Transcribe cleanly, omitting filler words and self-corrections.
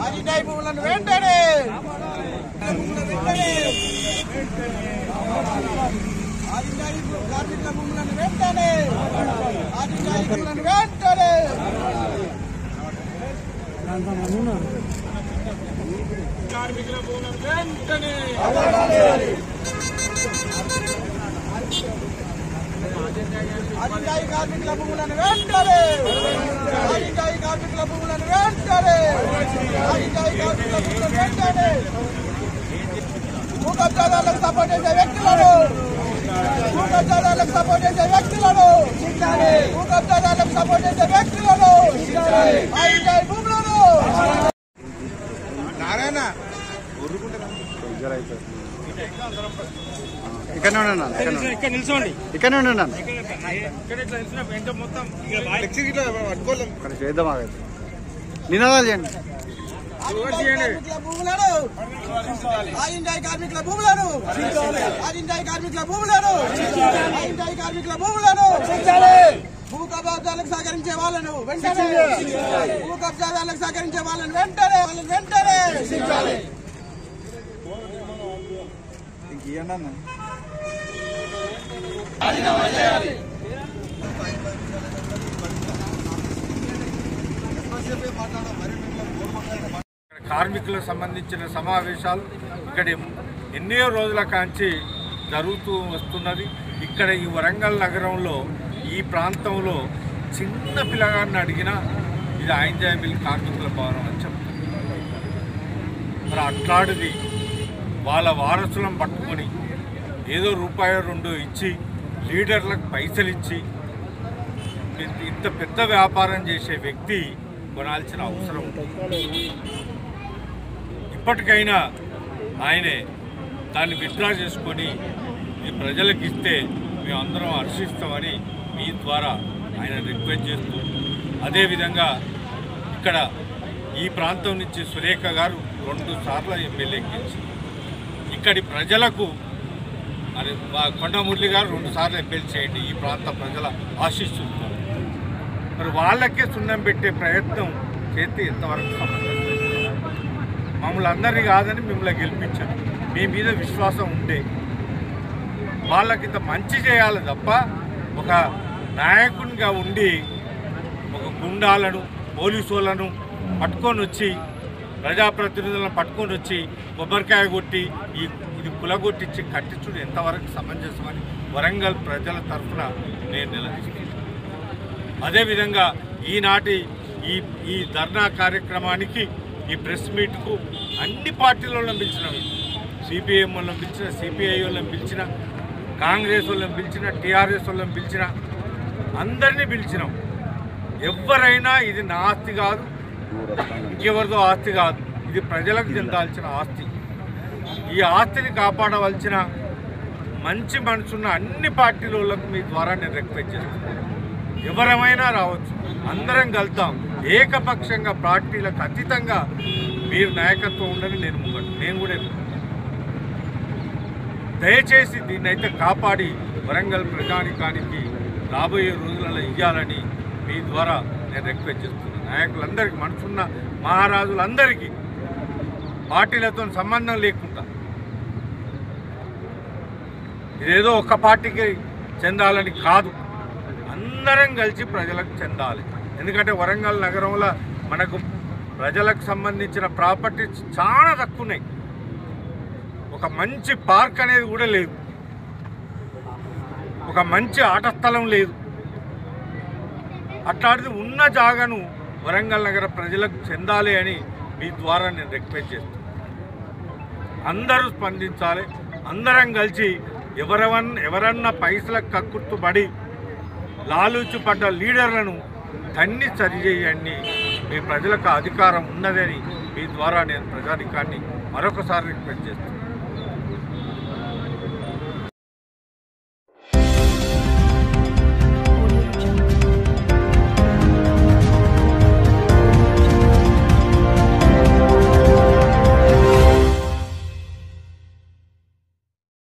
ఆదిండాయి భూములను వెంటనే ఆదిండాయి కార్మికుల భూములను వెంటనే ఆదిండాయి భూములను వెంటనే కార్మికుల భూములను వెంటనే ఆదిండాయి కార్మికుల భూములను వెంటనే ఆదిండాయి కార్మికుల భూములను వెంటనే ఆదిండాయి కార్మికుల భూములను వెంటనే భూ కబ్జాదారులకు సపోర్ట్ చేసే వ్యక్తులను భూ కబ్జాదారులకు సపోర్ట్ చేసే వ్యక్తులను భూ కబ్జాదారులకు సపోర్ట్ చేసే వ్యక్తులను ఆదిండాయి భూములను నారాయణ ఇక్కడ నిల్చోండి ఇక్కడ ఉండండి చేద్దాం నినాదాలు చేయండి భూములను ఆదిండాయి కార్మికుల భూములను ఆదిండాయి కార్మికుల భూములను ఆదిండాయి కార్మికుల భూములను భూ కబ్జాదారులకు సహకరించే వాళ్ళను వెంటనే భూ కబ్జాదారులకు సహకరించే వాళ్ళను వెంటనే కార్మికులకు సంబంధించిన సమావేశాలు ఇక్కడ ఎన్నో రోజుల కాంచి జరుగుతూ వస్తున్నది. ఇక్కడ ఈ వరంగల్ నగరంలో ఈ ప్రాంతంలో చిన్న పిల్లగాడిని అడిగినా ఇది ఆయింజాయ్ మిల్ కార్మికుల భవనం అని చెప్తారు. మరి అట్లాంటిది వాళ్ళ వారసులను పట్టుకొని ఏదో రూపాయో రెండో ఇచ్చి లీడర్లకు పైసలు ఇచ్చి ఇంత పెద్ద వ్యాపారం చేసే వ్యక్తి కొనాల్సిన అవసరం ఉంటుంది. ఇప్పటికైనా ఆయనే దాన్ని విత్డ్రా చేసుకొని ఈ ప్రజలకు ఇస్తే మేమందరం హర్షిస్తామని మీ ద్వారా ఆయన రిక్వెస్ట్ చేస్తూ, అదేవిధంగా ఇక్కడ ఈ ప్రాంతం నుంచి సురేఖ గారు 2 సార్లు ఎమ్మెల్యే గెలిచి ఇక్కడి ప్రజలకు మరి కొండమురళి గారు 2 సార్లు ఎమ్మెల్యే చేయండి ఈ ప్రాంత ప్రజల ఆశిస్తున్నారు. మరి వాళ్ళకే సున్నం పెట్టే ప్రయత్నం చేస్తే ఎంతవరకు సంబంధం మమ్మల్ని అందరినీ కాదని మిమ్మల్ని గెలిపించారు. మీ మీద విశ్వాసం ఉంటే వాళ్ళకి ఇంత మంచి చేయాలి తప్ప ఒక నాయకునిగా ఉండి ఒక గుండాలను పోలీసు వాళ్ళను పట్టుకొని వచ్చి ప్రజాప్రతినిధులను పట్టుకొని వచ్చి కొబ్బరికాయ కొట్టి ఇది కులగొట్టించి కట్టించుడు ఎంతవరకు సమంజసమని వరంగల్ ప్రజల తరఫున నేను నిలదీస్తున్నాను. అదేవిధంగా ఈనాటి ఈ ధర్నా కార్యక్రమానికి ఈ ప్రెస్ మీట్కు అన్ని పార్టీల వాళ్ళని పిలిచినవి, సిపిఎం వాళ్ళని పిలిచిన, సిపిఐ వాళ్ళని పిలిచిన, కాంగ్రెస్ వాళ్ళని పిలిచిన, టీఆర్ఎస్ వాళ్ళని పిలిచిన, అందరినీ పిలిచినాం. ఎవరైనా ఇది నా ఆస్తి కాదు, ఇంకెవరిదో ఆస్తి కాదు, ఇది ప్రజలకు చెందాల్సిన ఆస్తి. ఈ ఆస్తిని కాపాడవలసిన మంచి మనసున్న అన్ని పార్టీలకు మీ ద్వారా నేను రిక్వెస్ట్ చేస్తున్నాను. ఎవరమైనా రావచ్చు, అందరం కలుద్దాం. ఏకపక్షంగా పార్టీలకు అతీతంగా మీరు నాయకత్వం ఉండని నేను కూడా దయచేసి దీన్నైతే కాపాడి వరంగల్ ప్రజానికానికి రాబోయే రోజులలో ఇవ్వాలని మీ ద్వారా నేను రిక్వెస్ట్ చేస్తున్నాను. నాయకులందరికీ, మనసున్న మహారాజులందరికీ, పార్టీలతో సంబంధం లేకుండా ఇదేదో ఒక్క పార్టీకి చెందాలని కాదు, అందరం కలిసి ప్రజలకు చెందాలి. ఎందుకంటే వరంగల్ నగరంలో మనకు ప్రజలకు సంబంధించిన ప్రాపర్టీస్ చాలా తక్కువన్నాయి. ఒక మంచి పార్క్ అనేది కూడా లేదు, ఒక మంచి ఆట స్థలం లేదు. అట్లాంటిది ఉన్న జాగాను వరంగల్ నగర ప్రజలకు చెందాలి అని మీ ద్వారా నేను రిక్వెస్ట్ చేస్తాను. అందరూ స్పందించాలి. అందరం కలిసి ఎవరన్నా పైసలకు కక్కుర్తుపడి లాలూచి పడ్డ లీడర్లను తన్ని సరిచేయండి. మీ ప్రజలకు అధికారం ఉన్నదని మీ ద్వారా నేను ప్రజానికాన్ని మరొకసారి రిక్వెస్ట్ చేస్తాను.